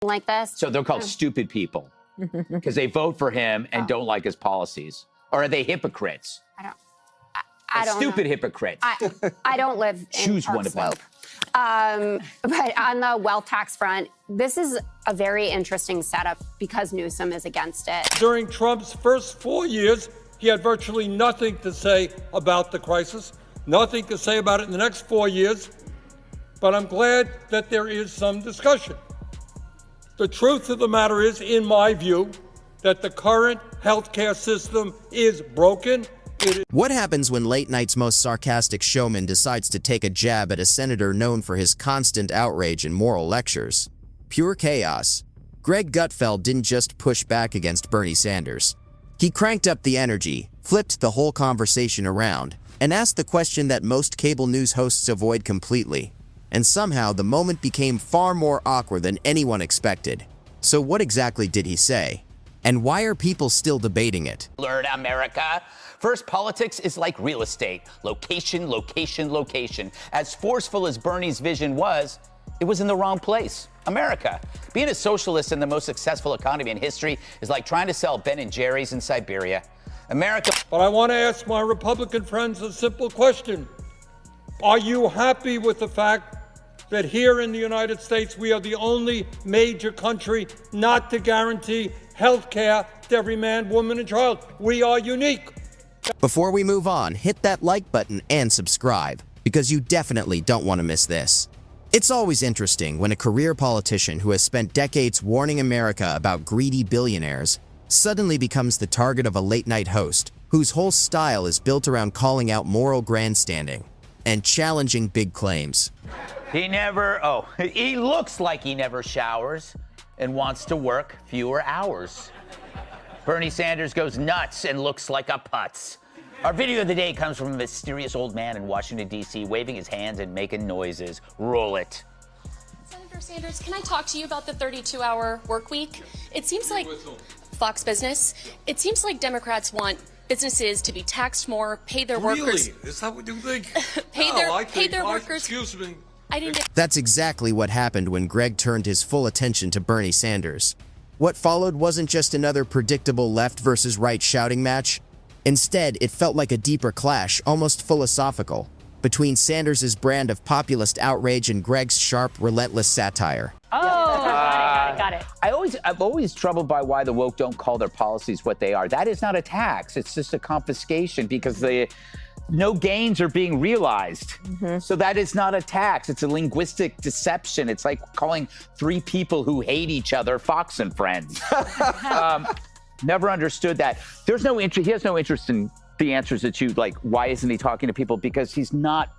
like this. So they're called stupid people because they vote for him and don't like his policies. Or are they hypocrites? I don't Stupid know. hypocrites. I don't live in Choose Park one of them. Slope. But on the wealth tax front, this is a very interesting setup because Newsom is against it. During Trump's first 4 years, he had virtually nothing to say about the crisis, nothing to say about it in the next 4 years. But I'm glad that there is some discussion. The truth of the matter is, in my view, that the current healthcare system is broken. What happens when late night's most sarcastic showman decides to take a jab at a senator known for his constant outrage and moral lectures? Pure chaos. Greg Gutfeld didn't just push back against Bernie Sanders. He cranked up the energy, flipped the whole conversation around, and asked the question that most cable news hosts avoid completely. And somehow the moment became far more awkward than anyone expected. So what exactly did he say? And why are people still debating it? Learn, America. First, politics is like real estate. Location, location, location. As forceful as Bernie's vision was, it was in the wrong place. America. Being a socialist in the most successful economy in history is like trying to sell Ben & Jerry's in Siberia. America. But I want to ask my Republican friends a simple question. Are you happy with the fact that here in the United States, we are the only major country not to guarantee health care to every man, woman, and child? We are unique. Before we move on, hit that like button and subscribe, because you definitely don't want to miss this. It's always interesting when a career politician who has spent decades warning America about greedy billionaires suddenly becomes the target of a late-night host whose whole style is built around calling out moral grandstanding and challenging big claims. He looks like he never showers and wants to work fewer hours. Bernie Sanders goes nuts and looks like a putz. Our video of the day comes from a mysterious old man in Washington, D.C., waving his hands and making noises. Roll it. Senator Sanders, can I talk to you about the 32-hour work week? It seems like Fox Business. It seems like Democrats want businesses to be taxed more, pay their workers. Really? Is that what you think? pay their workers. Excuse me. That's exactly what happened when Greg turned his full attention to Bernie Sanders. What followed wasn't just another predictable left versus right shouting match. Instead, it felt like a deeper clash, almost philosophical, between Sanders' brand of populist outrage and Greg's sharp, relentless satire. Got it. I'm always troubled by why the woke don't call their policies what they are. That is not a tax. It's just a confiscation because no gains are being realized. So that is not a tax. It's a linguistic deception. It's like calling three people who hate each other Fox and Friends. Never understood that. There's no interest. He has no interest in the answers that you like. Why isn't he talking to people? Because he's not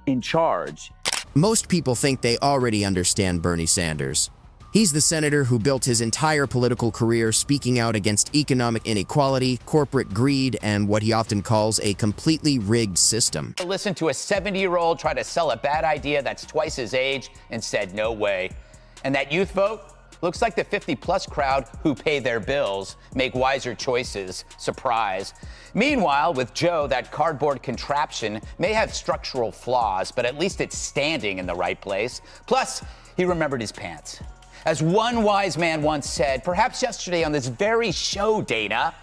in charge. Most people think they already understand Bernie Sanders. He's the senator who built his entire political career speaking out against economic inequality, corporate greed, and what he often calls a completely rigged system. Listen to a 70-year-old try to sell a bad idea that's twice his age and said no way. And that youth vote looks like the 50-plus crowd who pay their bills, make wiser choices. Surprise. Meanwhile, with Joe, that cardboard contraption may have structural flaws, but at least it's standing in the right place. Plus, he remembered his pants. As one wise man once said, perhaps yesterday on this very show, Dana,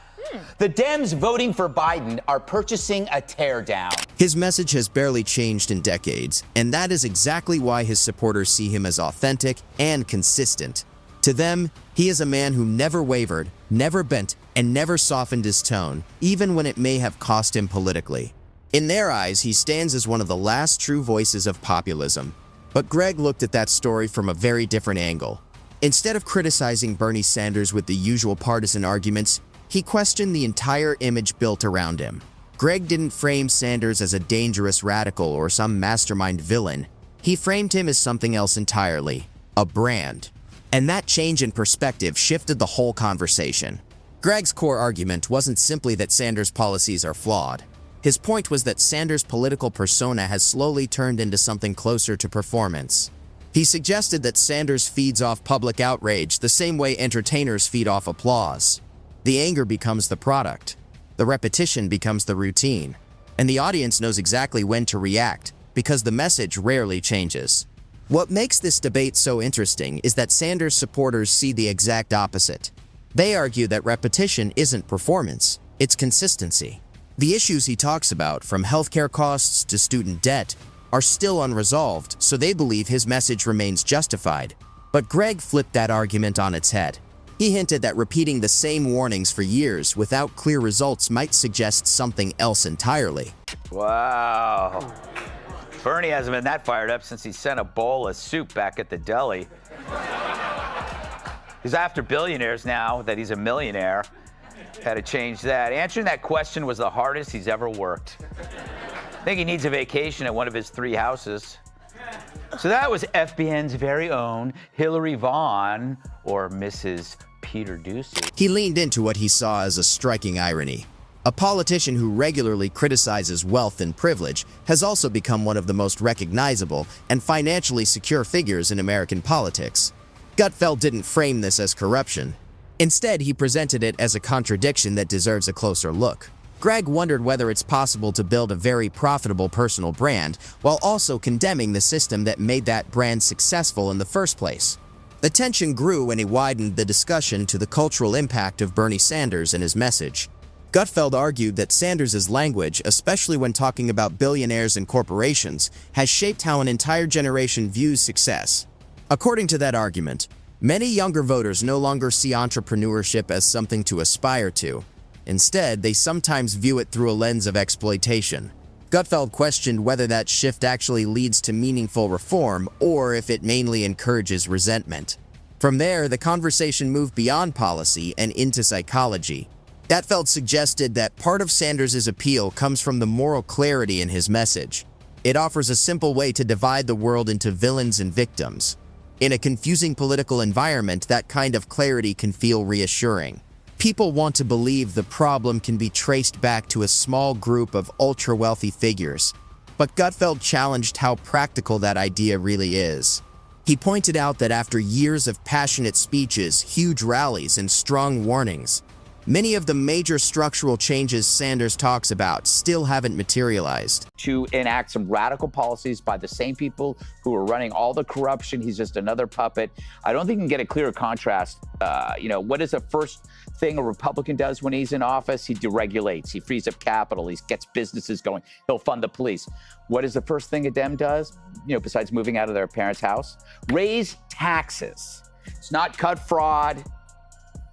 the Dems voting for Biden are purchasing a teardown. His message has barely changed in decades, and that is exactly why his supporters see him as authentic and consistent. To them, he is a man who never wavered, never bent, and never softened his tone, even when it may have cost him politically. In their eyes, he stands as one of the last true voices of populism. But Greg looked at that story from a very different angle. Instead of criticizing Bernie Sanders with the usual partisan arguments, he questioned the entire image built around him. Greg didn't frame Sanders as a dangerous radical or some mastermind villain. He framed him as something else entirely, a brand. And that change in perspective shifted the whole conversation. Greg's core argument wasn't simply that Sanders' policies are flawed. His point was that Sanders' political persona has slowly turned into something closer to performance. He suggested that Sanders feeds off public outrage the same way entertainers feed off applause. The anger becomes the product, the repetition becomes the routine, and the audience knows exactly when to react because the message rarely changes. What makes this debate so interesting is that Sanders supporters see the exact opposite. They argue that repetition isn't performance, it's consistency. The issues he talks about, from healthcare costs to student debt, are still unresolved, so they believe his message remains justified. But Greg flipped that argument on its head. He hinted that repeating the same warnings for years without clear results might suggest something else entirely. Wow. Bernie hasn't been that fired up since he sent a bowl of soup back at the deli. He's after billionaires now that he's a millionaire. Had to change that. Answering that question was the hardest he's ever worked. I think he needs a vacation at one of his 3 houses. So that was FBN's very own Hillary Vaughn, or Mrs. Peter Doocy. He leaned into what he saw as a striking irony. A politician who regularly criticizes wealth and privilege has also become one of the most recognizable and financially secure figures in American politics. Gutfeld didn't frame this as corruption. Instead, he presented it as a contradiction that deserves a closer look. Greg wondered whether it's possible to build a very profitable personal brand while also condemning the system that made that brand successful in the first place. The tension grew when he widened the discussion to the cultural impact of Bernie Sanders and his message. Gutfeld argued that Sanders' language, especially when talking about billionaires and corporations, has shaped how an entire generation views success. According to that argument, many younger voters no longer see entrepreneurship as something to aspire to. Instead, they sometimes view it through a lens of exploitation. Gutfeld questioned whether that shift actually leads to meaningful reform or if it mainly encourages resentment. From there, the conversation moved beyond policy and into psychology. Gutfeld suggested that part of Sanders' appeal comes from the moral clarity in his message. It offers a simple way to divide the world into villains and victims. In a confusing political environment, that kind of clarity can feel reassuring. People want to believe the problem can be traced back to a small group of ultra-wealthy figures. But Gutfeld challenged how practical that idea really is. He pointed out that after years of passionate speeches, huge rallies, and strong warnings, many of the major structural changes Sanders talks about still haven't materialized. To enact some radical policies by the same people who are running all the corruption. He's just another puppet. I don't think you can get a clearer contrast. What is the first thing a Republican does when he's in office? He deregulates. He frees up capital. He gets businesses going. He'll fund the police. What is the first thing a Dem does, besides moving out of their parents' house? Raise taxes. It's not cut fraud.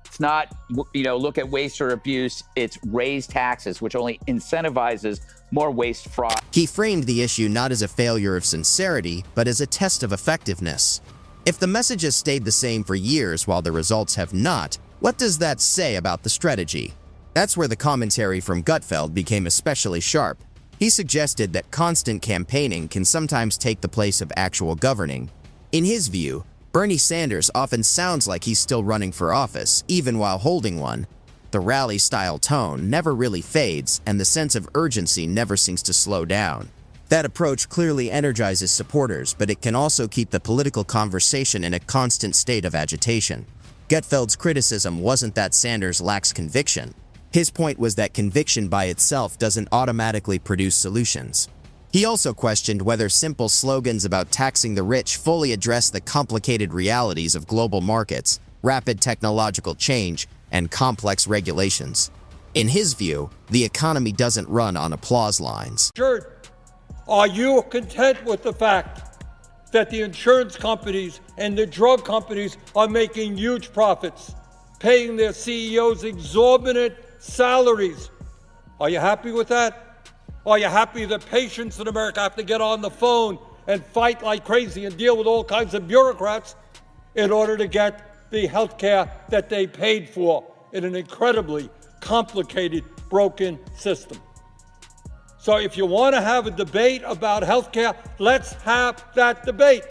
It's not, look at waste or abuse. It's raise taxes, which only incentivizes more waste, fraud. He framed the issue not as a failure of sincerity, but as a test of effectiveness. If the message has stayed the same for years while the results have not, what does that say about the strategy? That's where the commentary from Gutfeld became especially sharp. He suggested that constant campaigning can sometimes take the place of actual governing. In his view, Bernie Sanders often sounds like he's still running for office, even while holding one. The rally-style tone never really fades, and the sense of urgency never seems to slow down. That approach clearly energizes supporters, but it can also keep the political conversation in a constant state of agitation. Gutfeld's criticism wasn't that Sanders lacks conviction. His point was that conviction by itself doesn't automatically produce solutions. He also questioned whether simple slogans about taxing the rich fully address the complicated realities of global markets, rapid technological change, and complex regulations. In his view, the economy doesn't run on applause lines. Are you content with the fact that the insurance companies and the drug companies are making huge profits, paying their CEOs exorbitant salaries? Are you happy with that? Are you happy that patients in America have to get on the phone and fight like crazy and deal with all kinds of bureaucrats in order to get the health care that they paid for in an incredibly complicated, broken system? So if you want to have a debate about health care, let's have that debate.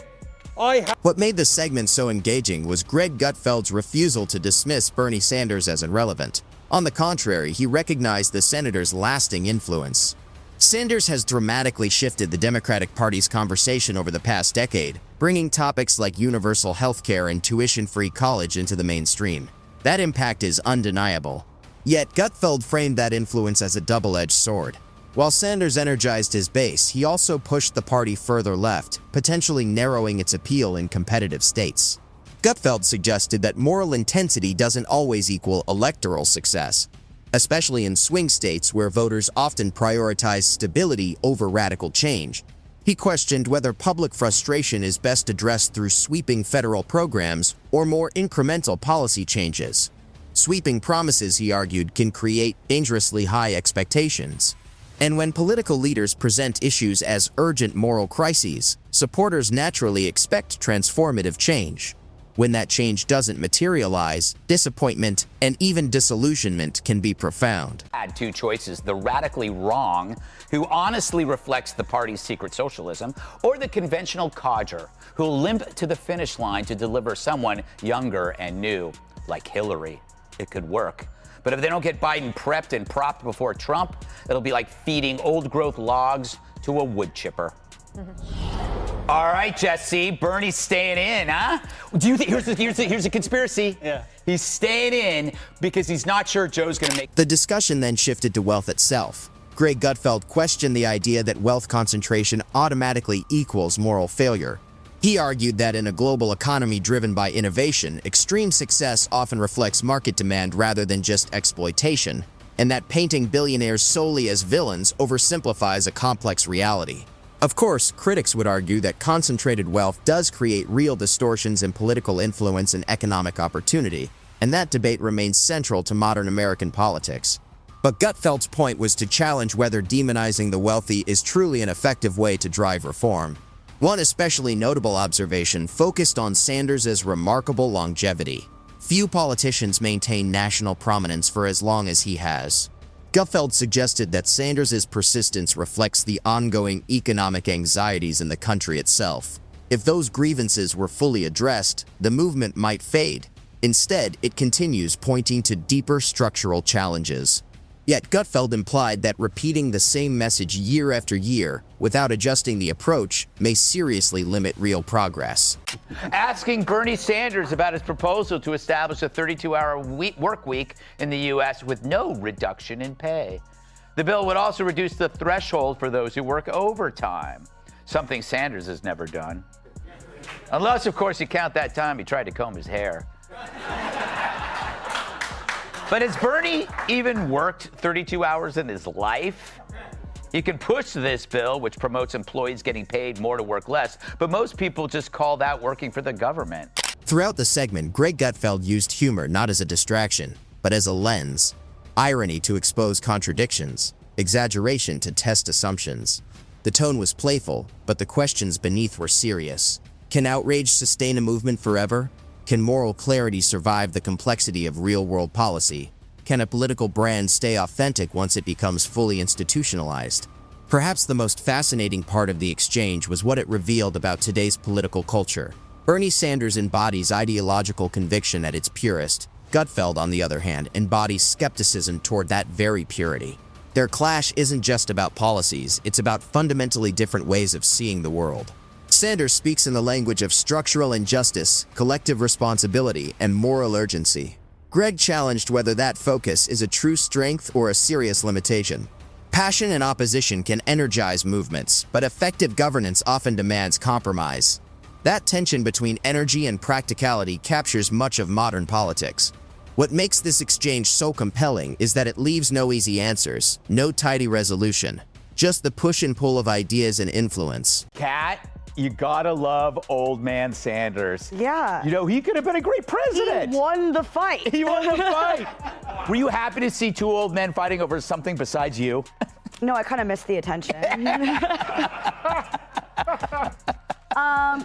What made the segment so engaging was Greg Gutfeld's refusal to dismiss Bernie Sanders as irrelevant. On the contrary, he recognized the senator's lasting influence. Sanders has dramatically shifted the Democratic Party's conversation over the past decade, bringing topics like universal health care and tuition-free college into the mainstream. That impact is undeniable. Yet Gutfeld framed that influence as a double-edged sword. While Sanders energized his base, he also pushed the party further left, potentially narrowing its appeal in competitive states. Gutfeld suggested that moral intensity doesn't always equal electoral success, especially in swing states where voters often prioritize stability over radical change. He questioned whether public frustration is best addressed through sweeping federal programs or more incremental policy changes. Sweeping promises, he argued, can create dangerously high expectations. And when political leaders present issues as urgent moral crises, supporters naturally expect transformative change. When that change doesn't materialize, disappointment and even disillusionment can be profound. Had two choices: the radically wrong, who honestly reflects the party's secret socialism, or the conventional codger, who'll limp to the finish line to deliver someone younger and new, like Hillary. It could work. But if they don't get Biden prepped and propped before Trump, it'll be like feeding old-growth logs to a wood chipper. All right, Jesse, Bernie's staying in, huh? Do you think here's a conspiracy? Yeah. He's staying in because he's not sure Joe's going to make. The discussion then shifted to wealth itself. Greg Gutfeld questioned the idea that wealth concentration automatically equals moral failure. He argued that in a global economy driven by innovation, extreme success often reflects market demand rather than just exploitation, and that painting billionaires solely as villains oversimplifies a complex reality. Of course, critics would argue that concentrated wealth does create real distortions in political influence and economic opportunity, and that debate remains central to modern American politics. But Gutfeld's point was to challenge whether demonizing the wealthy is truly an effective way to drive reform. One especially notable observation focused on Sanders' remarkable longevity. Few politicians maintain national prominence for as long as he has. Gutfeld suggested that Sanders' persistence reflects the ongoing economic anxieties in the country itself. If those grievances were fully addressed, the movement might fade. Instead, it continues, pointing to deeper structural challenges. Yet Gutfeld implied that repeating the same message year after year without adjusting the approach may seriously limit real progress. Asking Bernie Sanders about his proposal to establish a 32-hour work week in the U.S. with no reduction in pay. The bill would also reduce the threshold for those who work overtime, something Sanders has never done. Unless, of course, you count that time he tried to comb his hair. But has Bernie even worked 32 hours in his life? He can push this bill, which promotes employees getting paid more to work less, but most people just call that working for the government. Throughout the segment, Greg Gutfeld used humor not as a distraction, but as a lens. Irony to expose contradictions, exaggeration to test assumptions. The tone was playful, but the questions beneath were serious. Can outrage sustain a movement forever? Can moral clarity survive the complexity of real-world policy? Can a political brand stay authentic once it becomes fully institutionalized? Perhaps the most fascinating part of the exchange was what it revealed about today's political culture. Bernie Sanders embodies ideological conviction at its purest. Gutfeld, on the other hand, embodies skepticism toward that very purity. Their clash isn't just about policies, it's about fundamentally different ways of seeing the world. Sanders speaks in the language of structural injustice, collective responsibility, and moral urgency. Greg challenged whether that focus is a true strength or a serious limitation. Passion and opposition can energize movements, but effective governance often demands compromise. That tension between energy and practicality captures much of modern politics. What makes this exchange so compelling is that it leaves no easy answers, no tidy resolution, just the push and pull of ideas and influence. Kat, you gotta love old man Sanders. Yeah. You know, he could have been a great president. He won the fight. He won the fight. Were you happy to see two old men fighting over something besides you? No, I kind of missed the attention.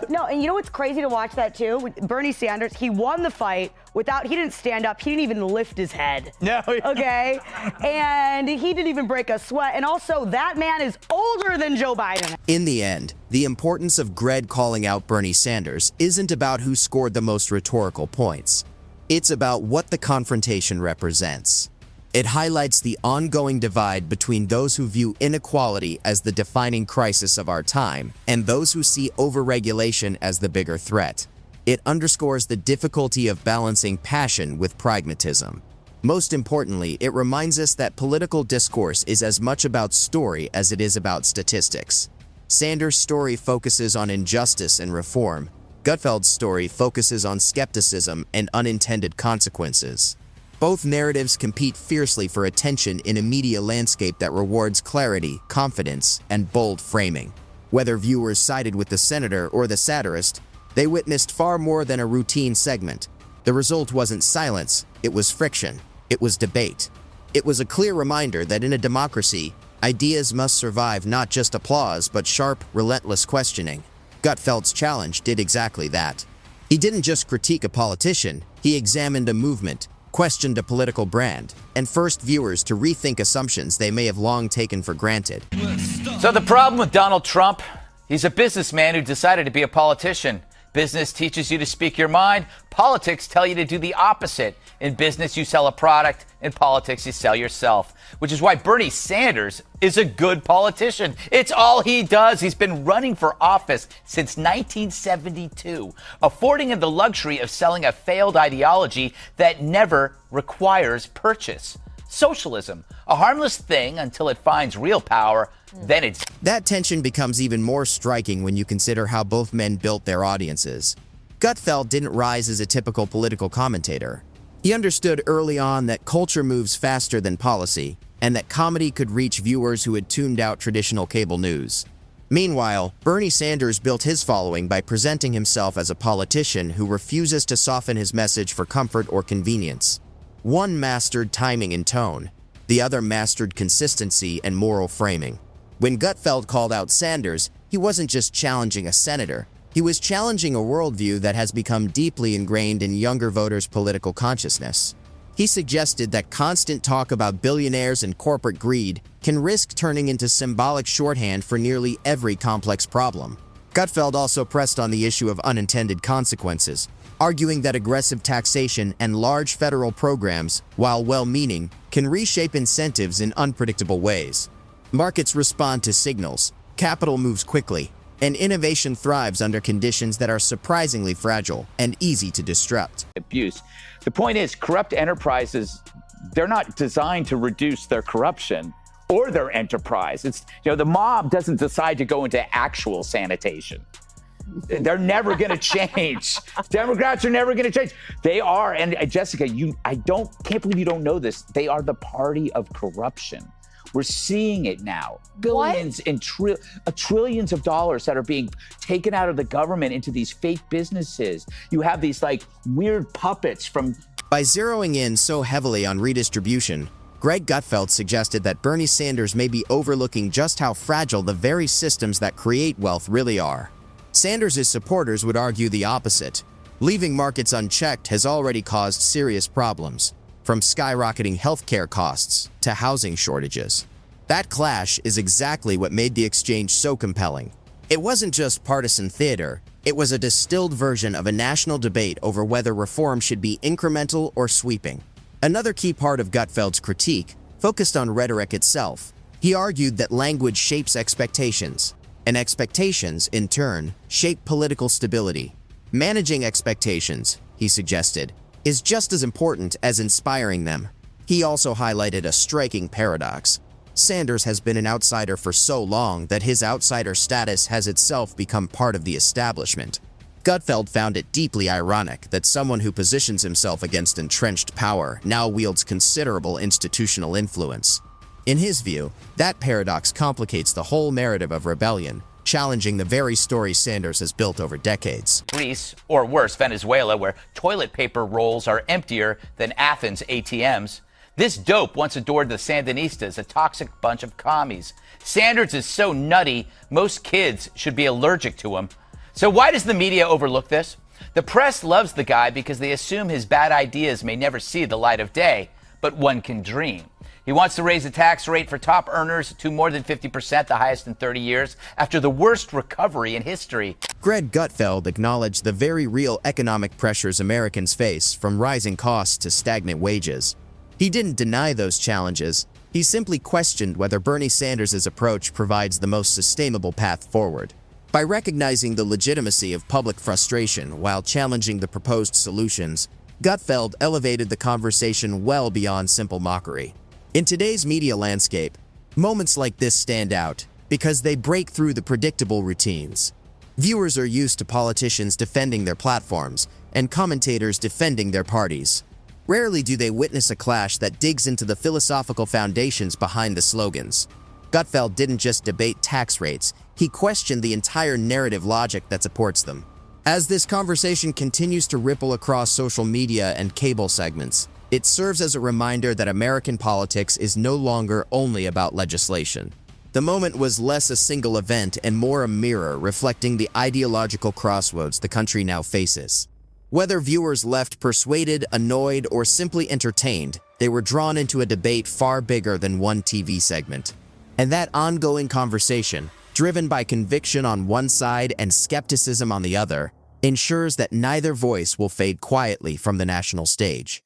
No, and you know what's crazy to watch that too? With Bernie Sanders, he won the fight he didn't stand up, he didn't even lift his head. No. Okay? And he didn't even break a sweat. And also, that man is older than Joe Biden. In the end, the importance of Greg calling out Bernie Sanders isn't about who scored the most rhetorical points. It's about what the confrontation represents. It highlights the ongoing divide between those who view inequality as the defining crisis of our time and those who see overregulation as the bigger threat. It underscores the difficulty of balancing passion with pragmatism. Most importantly, it reminds us that political discourse is as much about story as it is about statistics. Sanders' story focuses on injustice and reform. Gutfeld's story focuses on skepticism and unintended consequences. Both narratives compete fiercely for attention in a media landscape that rewards clarity, confidence, and bold framing. Whether viewers sided with the senator or the satirist, they witnessed far more than a routine segment. The result wasn't silence, it was friction. It was debate. It was a clear reminder that in a democracy, ideas must survive not just applause, but sharp, relentless questioning. Gutfeld's challenge did exactly that. He didn't just critique a politician, he examined a movement, questioned a political brand, and forced viewers to rethink assumptions they may have long taken for granted. So the problem with Donald Trump, he's a businessman who decided to be a politician. Business teaches you to speak your mind. Politics tell you to do the opposite. In business, you sell a product. In politics, you sell yourself. Which is why Bernie Sanders is a good politician. It's all he does. He's been running for office since 1972, affording him the luxury of selling a failed ideology that never requires purchase. Socialism, a harmless thing until it finds real power, then it's... That tension becomes even more striking when you consider how both men built their audiences. Gutfeld didn't rise as a typical political commentator. He understood early on that culture moves faster than policy, and that comedy could reach viewers who had tuned out traditional cable news. Meanwhile, Bernie Sanders built his following by presenting himself as a politician who refuses to soften his message for comfort or convenience. One mastered timing and tone, the other mastered consistency and moral framing. When Gutfeld called out Sanders, he wasn't just challenging a senator, he was challenging a worldview that has become deeply ingrained in younger voters' political consciousness. He suggested that constant talk about billionaires and corporate greed can risk turning into symbolic shorthand for nearly every complex problem. Gutfeld also pressed on the issue of unintended consequences, arguing that aggressive taxation and large federal programs, while well-meaning, can reshape incentives in unpredictable ways. Markets respond to signals, capital moves quickly, and innovation thrives under conditions that are surprisingly fragile and easy to disrupt. Abuse. The point is, corrupt enterprises, they're not designed to reduce their corruption or their enterprise. It's, the mob doesn't decide to go into actual sanitation. They're never going to change. Democrats are never going to change. They are, and Jessica, can't believe you don't know this. They are the party of corruption. We're seeing it now. Billions and trillions of dollars that are being taken out of the government into these fake businesses. You have these weird puppets from... By zeroing in so heavily on redistribution, Greg Gutfeld suggested that Bernie Sanders may be overlooking just how fragile the very systems that create wealth really are. Sanders' supporters would argue the opposite. Leaving markets unchecked has already caused serious problems, from skyrocketing healthcare costs to housing shortages. That clash is exactly what made the exchange so compelling. It wasn't just partisan theater, it was a distilled version of a national debate over whether reform should be incremental or sweeping. Another key part of Gutfeld's critique focused on rhetoric itself. He argued that language shapes expectations, and expectations, in turn, shape political stability. Managing expectations, he suggested, is just as important as inspiring them. He also highlighted a striking paradox. Sanders has been an outsider for so long that his outsider status has itself become part of the establishment. Gutfeld found it deeply ironic that someone who positions himself against entrenched power now wields considerable institutional influence. In his view, that paradox complicates the whole narrative of rebellion, challenging the very story Sanders has built over decades. Greece, or worse, Venezuela, where toilet paper rolls are emptier than Athens ATMs. This dope once adored the Sandinistas, a toxic bunch of commies. Sanders is so nutty, most kids should be allergic to him. So why does the media overlook this? The press loves the guy because they assume his bad ideas may never see the light of day, but one can dream. He wants to raise the tax rate for top earners to more than 50%, the highest in 30 years, after the worst recovery in history. Greg Gutfeld acknowledged the very real economic pressures Americans face, from rising costs to stagnant wages. He didn't deny those challenges. He simply questioned whether Bernie Sanders' approach provides the most sustainable path forward. By recognizing the legitimacy of public frustration while challenging the proposed solutions, Gutfeld elevated the conversation well beyond simple mockery. In today's media landscape, moments like this stand out because they break through the predictable routines. Viewers are used to politicians defending their platforms and commentators defending their parties. Rarely do they witness a clash that digs into the philosophical foundations behind the slogans. Gutfeld didn't just debate tax rates, he questioned the entire narrative logic that supports them. As this conversation continues to ripple across social media and cable segments, it serves as a reminder that American politics is no longer only about legislation. The moment was less a single event and more a mirror reflecting the ideological crossroads the country now faces. Whether viewers left persuaded, annoyed, or simply entertained, they were drawn into a debate far bigger than one TV segment. And that ongoing conversation, driven by conviction on one side and skepticism on the other, ensures that neither voice will fade quietly from the national stage.